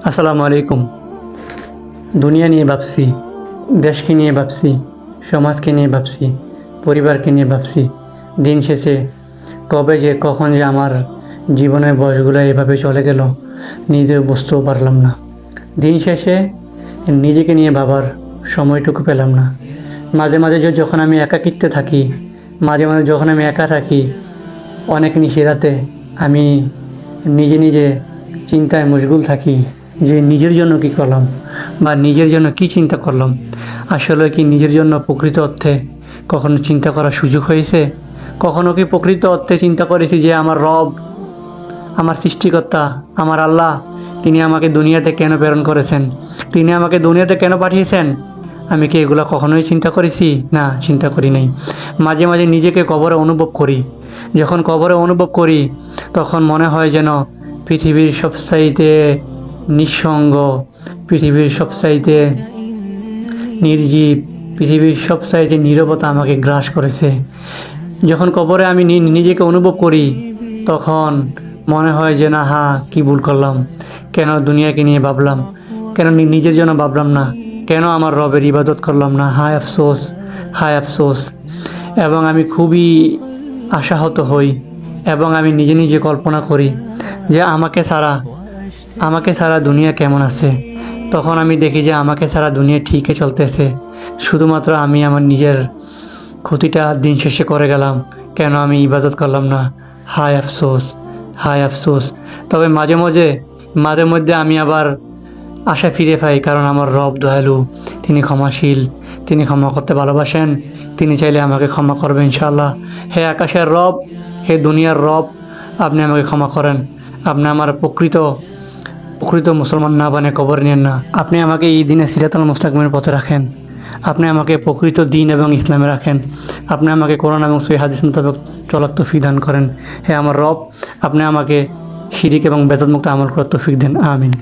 আসসালামু আলাইকুম। দুনিয়া নিয়ে ভাবছি, দেশকে নিয়ে ভাবছি, সমাজকে নিয়ে ভাবছি, পরিবারকে নিয়ে ভাবছি। দিন শেষে কখন যে আমার জীবনের বয়সগুলো এভাবে চলে গেল নিজে বুঝতেও পারলাম না। দিন শেষে নিজেকে নিয়ে ভাবার সময়টুকু পেলাম না। মাঝে মাঝে যখন আমি একাকিত্বে থাকি, মাঝে মাঝে যখন আমি একা থাকি, অনেক নিশিরাতে আমি নিজে নিজে চিন্তায় মশগুল থাকি যে নিজের জন্য কী করলাম বা নিজের জন্য কী চিন্তা করলাম। আসলে কি নিজের জন্য প্রকৃত অর্থে কখনো চিন্তা করার সুযোগ হয়েছে? কখনো কি প্রকৃত অর্থে চিন্তা করেছি যে আমার রব, আমার সৃষ্টিকর্তা, আমার আল্লাহ, তিনি আমাকে দুনিয়াতে কেন প্রেরণ করেছেন, তিনি আমাকে দুনিয়াতে কেন পাঠিয়েছেন? আমি কি এগুলো কখনোই চিন্তা করেছি? না, চিন্তা করি নাই। মাঝে মাঝে নিজেকে কবরে অনুভব করি। যখন কবরে অনুভব করি তখন মনে হয় যেন পৃথিবীর সবচাইতে নিঃসঙ্গ, পৃথিবীর সবচাইতে নির্জীব, পৃথিবীর সবচাইতে নীরবতা আমাকে গ্রাস করেছে। যখন কবরে আমি নিজেকে অনুভব করি তখন মনে হয় যে না, কী ভুল করলাম, কেন দুনিয়াকে নিয়ে ভাবলাম, কেন নিজের জন্য ভাবলাম না, কেন আমার রবের ইবাদত করলাম না। হায় আফসোস, হায় আফসোস। এবং আমি খুবই আশাহত হই এবং আমি নিজে নিজে কল্পনা করি যে আমাকে ছাড়া দুনিয়া কেমন আছে। তখন আমি দেখি যে আমাকে ছাড়া দুনিয়া ঠিকই চলতেছে, শুধুমাত্র আমি আমার নিজের ক্ষতিটা দিন শেষে করে গেলাম। কেন আমি ইবাদত করলাম না? হায় আফসোস, হায় আফসোস। তবে মাঝে মধ্যে আমি আবার আশা ফিরে পাই, কারণ আমার রব দয়ালু, তিনি ক্ষমাশীল, তিনি ক্ষমা করতে ভালোবাসেন, তিনি চাইলে আমাকে ক্ষমা করবেন ইনশাআল্লাহ। হে আকাশের রব, হে দুনিয়ার রব, আপনি আমাকে ক্ষমা করেন। আপনি আমার প্রকৃত মুসলমান না বানিয়ে কবর নেন না। আপনি আমাকে এই দিনে সিরাতুল মুস্তাকিমের পথে রাখেন। আপনি আমাকে প্রকৃত দিন এবং ইসলামে রাখেন। আপনি আমাকে কোরআন এবং সহিহ হাদিস মোতাবেক চলার তৌফিক দান করেন। হে আমার রব, আপনি আমাকে শিরিক এবং বেদাত মুক্ত আমল করার তৌফিক দেন। আমিন।